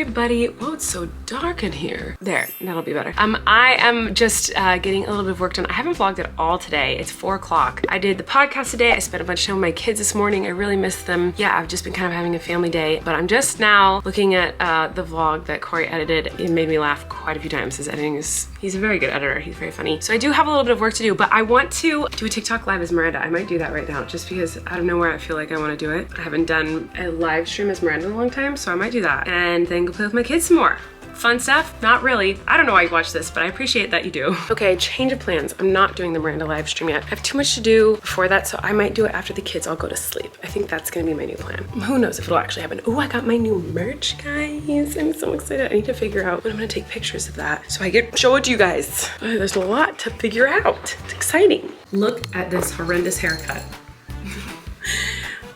everybody. Whoa, it's so dark in here. There, that'll be better. I am just getting a little bit of work done. I haven't vlogged at all today. It's 4 o'clock. I did the podcast today. I spent a bunch of time with my kids this morning. I really missed them. Yeah, I've just been kind of having a family day, but I'm just now looking at the vlog that Corey edited. It made me laugh quite a few times. His editing is, he's a very good editor. He's very funny. So I do have a little bit of work to do, but I want to do a TikTok live as Miranda. I might do that right now just because out of nowhere I feel like I want to do it. I haven't done a live stream as Miranda in a long time, so I might do that and then go play with my kids some more. Fun stuff? Not really. I don't know why you watch this, but I appreciate that you do. Okay, change of plans. I'm not doing the Miranda live stream yet. I have too much to do before that, so I might do it after the kids all go to sleep. I think that's gonna be my new plan. Who knows if it'll actually happen. Oh, I got my new merch, guys. I'm so excited. I need to figure out when I'm gonna take pictures of that so I can show it to you guys. Oh, there's a lot to figure out. It's exciting. Look at this horrendous haircut.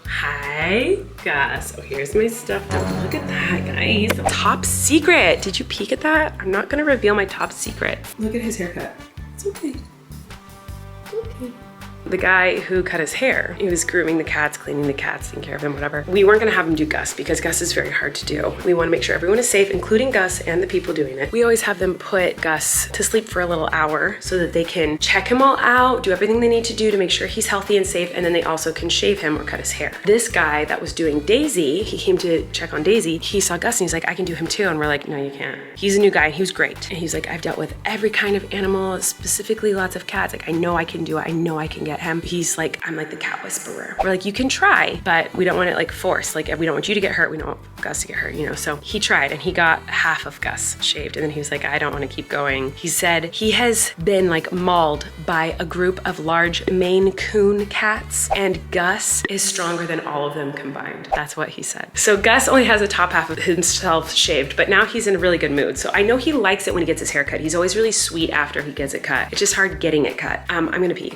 Hi, Gus. Oh, here's my stuff. Oh, look at that, guys. Top secret. Did you peek at that? I'm not gonna reveal my top secret. Look at his haircut. It's okay. Okay. The guy who cut his hair, he was grooming the cats, cleaning the cats, taking care of them, whatever. We weren't gonna have him do Gus because Gus is very hard to do. We wanna make sure everyone is safe, including Gus and the people doing it. We always have them put Gus to sleep for a little hour so that they can check him all out, do everything they need to do to make sure he's healthy and safe, and then they also can shave him or cut his hair. This guy that was doing Daisy, he came to check on Daisy, he saw Gus and he's like, I can do him too. And we're like, no, you can't. He's a new guy and he was great. And he's like, I've dealt with every kind of animal, specifically lots of cats. Like, I know I can do it. I know I can get him. He's like, I'm like the cat whisperer. We're like, you can try, but we don't want it like forced. Like, we don't want you to get hurt. We don't want Gus to get hurt, you know? So he tried and he got half of Gus shaved. And then he was like, I don't want to keep going. He said he has been like mauled by a group of large Maine Coon cats and Gus is stronger than all of them combined. That's what he said. So Gus only has the top half of himself shaved, but now he's in a really good mood. So I know he likes it when he gets his hair cut. He's always really sweet after he gets it cut. It's just hard getting it cut. I'm gonna pee.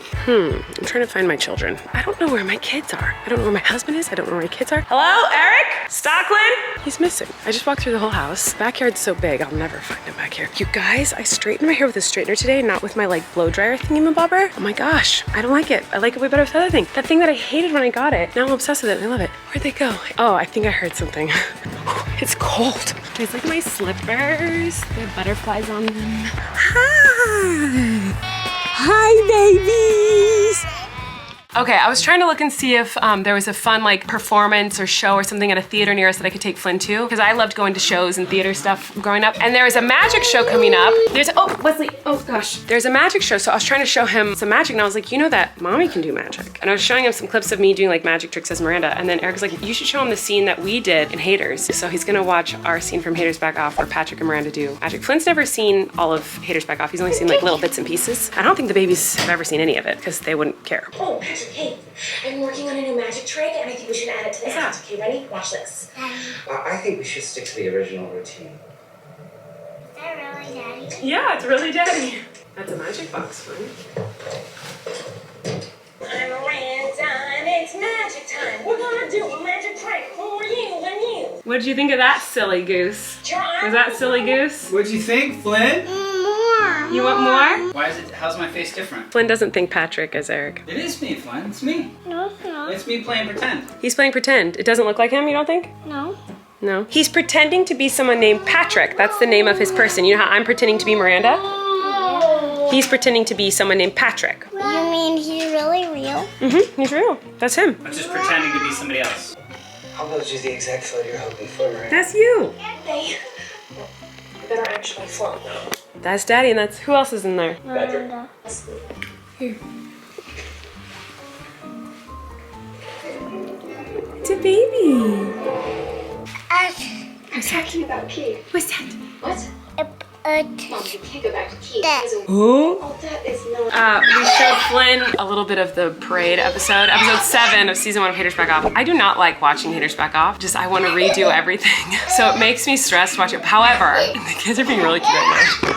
I'm trying to find my children. I don't know where my kids are. I don't know where my husband is. I don't know where my kids are. Hello, Eric? Stockland? He's missing. I just walked through the whole house. Backyard's so big, I'll never find him back here. You guys, I straightened my hair with a straightener today, not with my like blow dryer thingy-mabobber. Oh my gosh, I don't like it. I like it way better with the other thing. That thing that I hated when I got it. Now I'm obsessed with it and I love it. Where'd they go? Oh, I think I heard something. It's cold. Guys, look at my slippers. They have butterflies on them. Hi. Hi, babies. Okay, I was trying to look and see if there was a fun like performance or show or something at a theater near us that I could take Flynn to, because I loved going to shows and theater stuff growing up. And there was a magic show coming up. Oh, Wesley, oh gosh. There's a magic show, so I was trying to show him some magic and I was like, you know that mommy can do magic. And I was showing him some clips of me doing like magic tricks as Miranda. And then Eric was like, you should show him the scene that we did in Haters. So he's gonna watch our scene from Haters Back Off where Patrick and Miranda do magic. Flynn's never seen all of Haters Back Off. He's only seen like little bits and pieces. I don't think the babies have ever seen any of it because they wouldn't care. Oh, Patrick, hey. I'm working on a new magic trick and I think we should add it to the act. Okay, ready? Watch this. I think we should stick to the original routine. Is that really Daddy? Yeah, it's really Daddy. That's a magic box, Flynn. I'm Miranda and it's magic time. We're gonna do a magic trick for you and you. What did you think of that, silly goose? Was that silly goose? What'd you think, Flynn? More. You want more? Why is it, how's my face different? Flynn doesn't think Patrick is Eric. It is me, Flynn. It's me. No, it's not. It's me playing pretend. He's playing pretend. It doesn't look like him, you don't think? No. No. He's pretending to be someone named Patrick. That's the name of his person. You know how I'm pretending to be Miranda? He's pretending to be someone named Patrick. You mean he's really real? Mm-hmm, he's real. That's him. I'm just pretending to be somebody else. How about you the exact photo you're hoping for, right? That's you. Hey, I better actually flop now. That's Daddy, and that's, who else is in there? Miranda. Here. It's a baby. I'm talking about Key. What's that? What? Mom, you can't go back to Key. Oh. Oh, that is not. We showed Flynn a little bit of the parade episode 7 of season 1 of Haters Back Off. I do not like watching Haters Back Off. Just, I want to redo everything. So it makes me stressed to watch it. However, the kids are being really cute right now.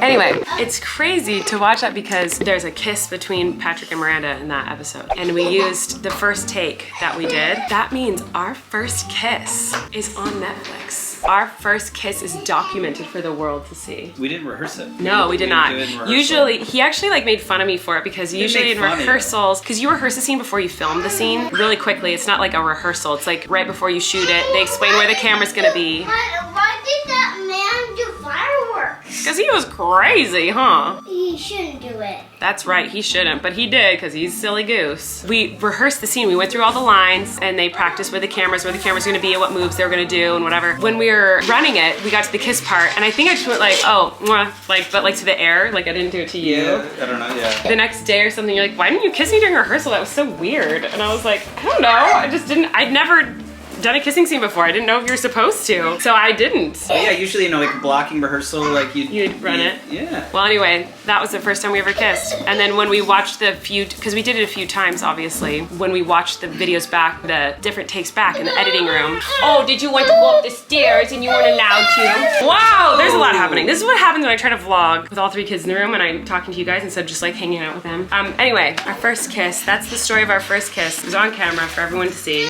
Anyway, it's crazy to watch that because there's a kiss between Patrick and Miranda in that episode. And we used the first take that we did. That means our first kiss is on Netflix. Our first kiss is documented for the world to see. We didn't rehearse it. No, we did not. do it in rehearsal. Usually, he actually like made fun of me for it because usually in make fun of you. rehearsals, because you rehearse the scene before you film the scene really quickly. It's not like a rehearsal. It's like right before you shoot it. They explain where the camera's gonna be. Why did that man do fireworks? Because he was crazy, huh? He shouldn't do it. That's right, he shouldn't, but he did because he's a silly goose. We rehearsed the scene. We went through all the lines and they practiced where the camera's gonna be and what moves they were gonna do and whatever. When we were running it, we got to the kiss part and I think I just went like, oh, mwah, like, but like to the air, like I didn't do it to you. Yeah, I don't know, yeah. The next day or something, you're like, why didn't you kiss me during rehearsal? That was so weird. And I was like, I don't know, I just didn't, I'd never done a kissing scene before. I didn't know if you were supposed to, so I didn't. But yeah, usually, you know, like blocking rehearsal, like You'd run it? Yeah. Well, anyway, that was the first time we ever kissed. And then when we watched the few, because we did it a few times, obviously, when we watched the videos back, the different takes back in the editing room. Oh, did you want to go up the stairs and you weren't allowed to? Wow, there's a lot happening. This is what happens when I try to vlog with all 3 kids in the room and I'm talking to you guys instead of just like hanging out with them. Anyway, our first kiss, that's the story of our first kiss. It was on camera for everyone to see.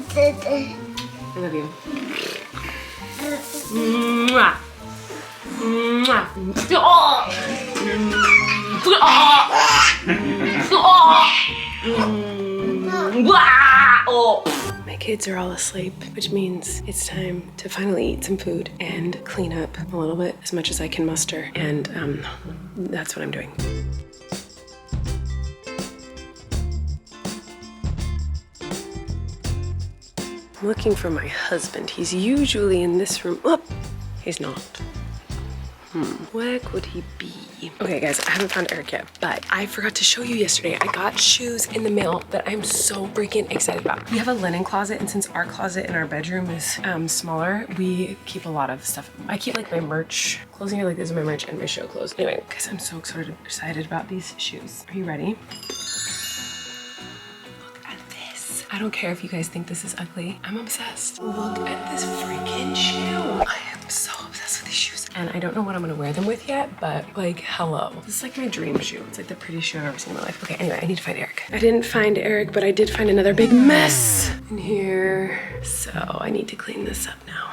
I love you. Mwah. Mwah. My kids are all asleep, which means it's time to finally eat some food and clean up a little bit, as much as I can muster, and that's what I'm doing. I'm looking for my husband. He's usually in this room. Oh, he's not. Where could he be? Okay guys, I haven't found Eric yet, but I forgot to show you yesterday. I got shoes in the mail that I'm so freaking excited about. We have a linen closet, and since our closet in our bedroom is smaller, we keep a lot of stuff. I keep like my merch, clothes here, like this is my merch and my show clothes. Anyway, guys, I'm so excited about these shoes. Are you ready? I don't care if you guys think this is ugly. I'm obsessed. Look at this freaking shoe. I am so obsessed with these shoes. And I don't know what I'm gonna wear them with yet, but like, hello. This is like my dream shoe. It's like the prettiest shoe I've ever seen in my life. Okay, anyway, I need to find Eric. I didn't find Eric, but I did find another big mess in here. So I need to clean this up now.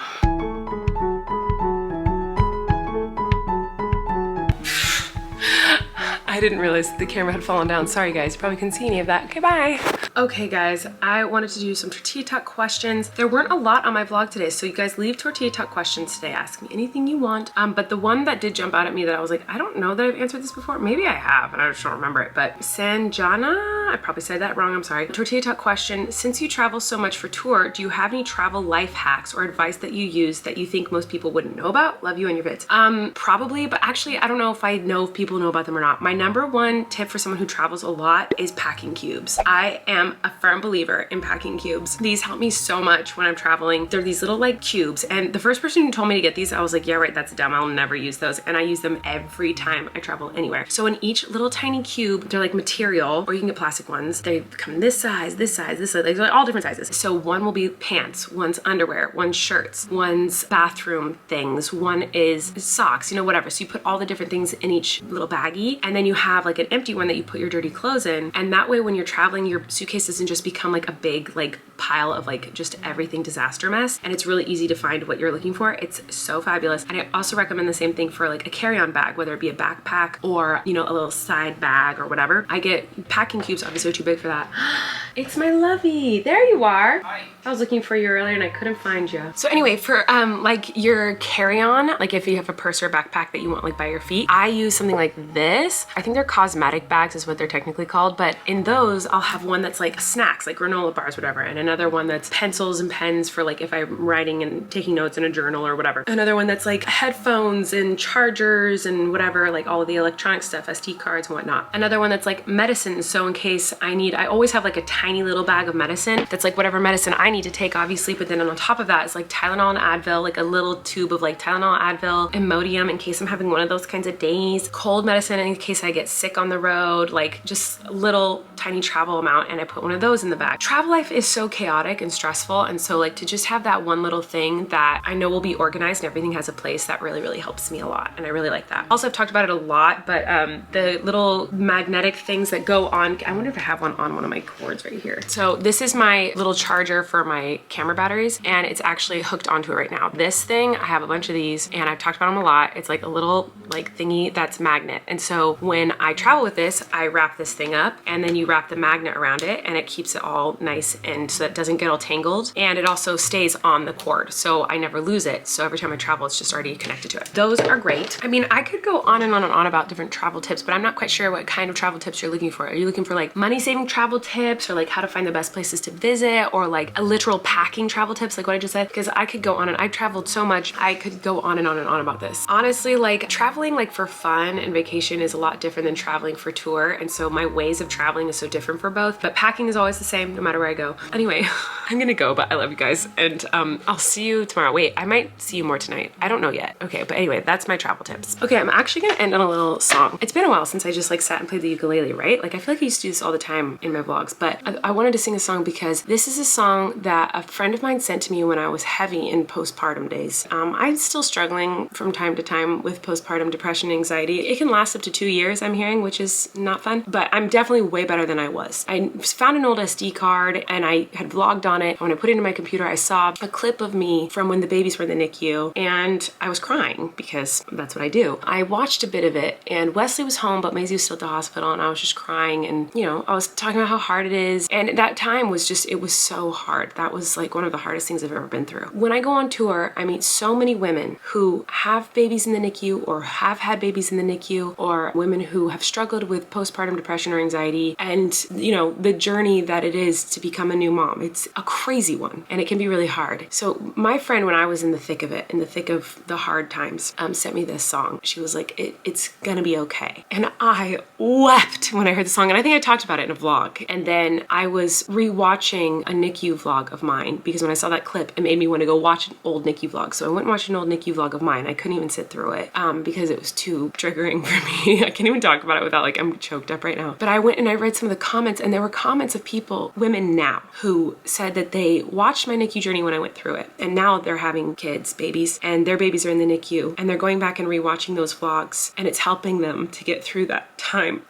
I didn't realize the camera had fallen down. Sorry guys, you probably couldn't see any of that. Okay, bye. Okay guys, I wanted to do some tortilla talk questions. There weren't a lot on my vlog today, so you guys leave tortilla talk questions today. Ask me anything you want. But the one that did jump out at me that I was like, I don't know that I've answered this before. Maybe I have, and I just don't remember it. But Sanjana, I probably said that wrong, I'm sorry. Tortilla talk question, since you travel so much for tour, do you have any travel life hacks or advice that you use that you think most people wouldn't know about? Love you and your vids. Probably, but actually I don't know if I know if people know about them or not. My number one tip for someone who travels a lot is packing cubes. I am a firm believer in packing cubes. These help me so much when I'm traveling. They're these little like cubes, and the first person who told me to get these, I was like, yeah, right, that's dumb. I'll never use those. And I use them every time I travel anywhere. So in each little tiny cube, they're like material, or you can get plastic ones. They come this size, this size, this size, like all different sizes. So one will be pants, one's underwear, one's shirts, one's bathroom things, one is socks, you know, whatever. So you put all the different things in each little baggie, and then you have like an empty one that you put your dirty clothes in. And that way when you're traveling, your suitcase doesn't just become like a big like pile of like just everything disaster mess. And it's really easy to find what you're looking for. It's so fabulous. And I also recommend the same thing for like a carry-on bag, whether it be a backpack or, you know, a little side bag or whatever. I get packing cubes, obviously too big for that. It's my lovey. There you are. Hi. I was looking for you earlier and I couldn't find you. So anyway, for like your carry-on, like if you have a purse or a backpack that you want like by your feet, I use something like this. I think they're cosmetic bags is what they're technically called, but in those I'll have one that's like snacks, like granola bars, whatever, and another one that's pencils and pens for like if I'm writing and taking notes in a journal or whatever. Another one that's like headphones and chargers and whatever, like all of the electronic stuff, SD cards and whatnot. Another one that's like medicine, so in case I always have like a tiny little bag of medicine that's like whatever medicine I need to take, obviously, but then on top of that is like Tylenol and Advil, like a little tube of like Tylenol, Advil, Imodium in case I'm having one of those kinds of days, cold medicine in case I get sick on the road, like just a little tiny travel amount, and I put one of those in the bag. Travel life is so chaotic and stressful, and so like to just have that one little thing that I know will be organized and everything has a place, that really, really helps me a lot, and I really like that. Also, I've talked about it a lot, but the little magnetic things that go on, I wonder if I have one on one of my cords right right here. So this is my little charger for my camera batteries, and it's actually hooked onto it right now. This thing, I have a bunch of these, and I've talked about them a lot. It's like a little like thingy that's magnet. And so when I travel with this, I wrap this thing up, and then you wrap the magnet around it, and it keeps it all nice and so that it doesn't get all tangled. And it also stays on the cord, so I never lose it. So every time I travel, it's just already connected to it. Those are great. I mean, I could go on and on and on about different travel tips, but I'm not quite sure what kind of travel tips you're looking for. Are you looking for like money-saving travel tips, or like how to find the best places to visit, or like a literal packing travel tips like what I just said? Because I could go on, and I've traveled so much, I could go on and on and on about this. Honestly, like traveling like for fun and vacation is a lot different than traveling for tour, and so my ways of traveling is so different for both, but packing is always the same no matter where I go. Anyway, I'm gonna go, but I love you guys, and I'll see you tomorrow. Wait, I might see you more tonight. I don't know yet. Okay, but anyway, that's my travel tips. Okay, I'm actually gonna end on a little song. It's been a while since I just like sat and played the ukulele, right? Like I feel like I used to do this all the time in my vlogs, but I wanted to sing a song because this is a song that a friend of mine sent to me when I was heavy in postpartum days. I'm still struggling from time to time with postpartum depression and anxiety. It can last up to 2 years, I'm hearing, which is not fun, but I'm definitely way better than I was. I found an old SD card and I had vlogged on it. When I put it into my computer, I saw a clip of me from when the babies were in the NICU, and I was crying because that's what I do. I watched a bit of it, and Wesley was home, but Maisie was still at the hospital, and I was just crying, and you know, I was talking about how hard it is, and that time was just, it was so hard. That was like one of the hardest things I've ever been through. When I go on tour, I meet so many women who have babies in the NICU, or have had babies in the NICU, or women who have struggled with postpartum depression or anxiety, and you know, the journey that it is to become a new mom. It's a crazy one, and it can be really hard. So my friend, when I was in the thick of it, in the thick of the hard times, sent me this song. She was like, it's gonna be okay. And I wept when I heard the song, and I think I talked about it in a vlog. And then I was rewatching a NICU vlog of mine, because when I saw that clip, it made me want to go watch an old NICU vlog. So I went and watched an old NICU vlog of mine. I couldn't even sit through it because it was too triggering for me. I can't even talk about it without, like, I'm choked up right now. But I went and I read some of the comments, and there were comments of people, women now, who said that they watched my NICU journey when I went through it, and now they're having kids, babies, and their babies are in the NICU, and they're going back and rewatching those vlogs, and it's helping them to get through that time.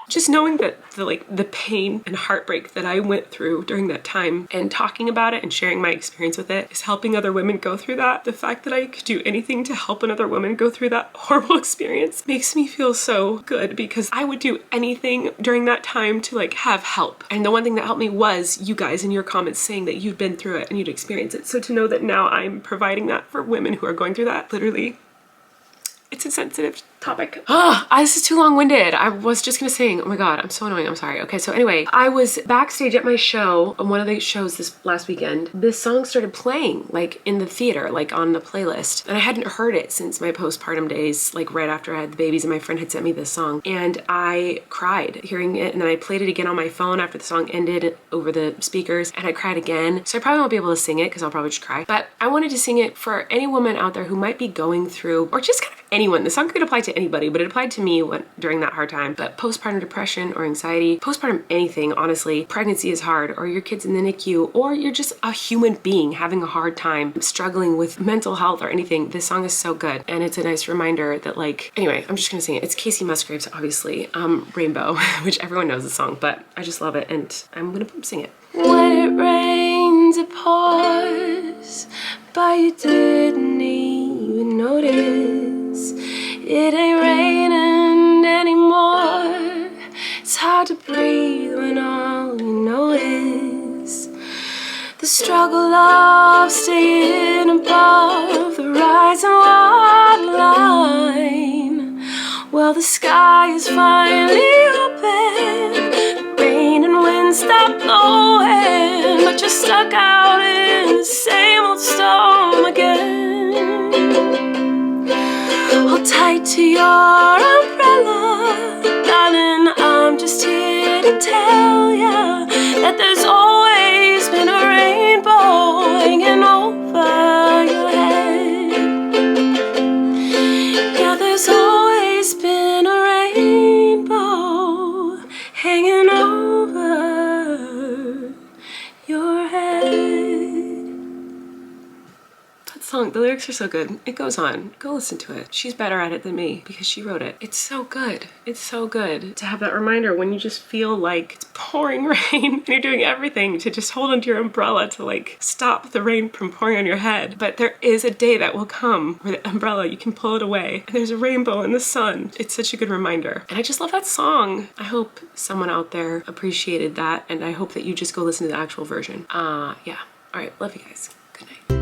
Just knowing that the pain and heartbreak that I went through during that time, and talking about it and sharing my experience with it, is helping other women go through that. The fact that I could do anything to help another woman go through that horrible experience makes me feel so good, because I would do anything during that time to like have help. And the one thing that helped me was you guys in your comments saying that you'd been through it and you'd experienced it. So to know that now I'm providing that for women who are going through that, literally, it's a sensitive topic. This is too long-winded. I was just gonna sing. Oh my god, I'm so annoying. I'm sorry. Okay, so anyway, I was backstage at my show, on one of the shows this last weekend. This song started playing like in the theater, like on the playlist, and I hadn't heard it since my postpartum days, like right after I had the babies, and my friend had sent me this song, and I cried hearing it, and then I played it again on my phone after the song ended over the speakers, and I cried again. So I probably won't be able to sing it because I'll probably just cry, but I wanted to sing it for any woman out there who might be going through, or just kind of anyone. The song could apply to anybody, but it applied to me during that hard time. But postpartum depression or anxiety, postpartum anything, honestly, pregnancy is hard, or your kid's in the NICU, or you're just a human being having a hard time, struggling with mental health or anything. This song is so good, and it's a nice reminder that, like, anyway, I'm just gonna sing it. It's Casey Musgraves, obviously, Rainbow, which everyone knows the song, but I just love it, and I'm gonna sing it. When it rains, it pours, but you didn't even notice. It ain't raining anymore. It's hard to breathe when all you know is the struggle of staying above the rising waterline. Well, the sky is finally open, the rain and wind stop blowing, but you're stuck out in the same old storm again. Hold tight to your umbrella, darling, I'm just here to tell ya that there's always been a rainbow hanging over your head. Yeah, there's always been a rainbow hanging over your head. That song song, the lyrics are so good. It goes on. Go listen to it. She's better at it than me because she wrote it. It's so good. It's so good to have that reminder when you just feel like it's pouring rain and you're doing everything to just hold onto your umbrella to like stop the rain from pouring on your head. But there is a day that will come where the umbrella, you can pull it away and there's a rainbow in the sun. It's such a good reminder. And I just love that song. I hope someone out there appreciated that, and I hope that you just go listen to the actual version. Yeah. All right, love you guys. Good night.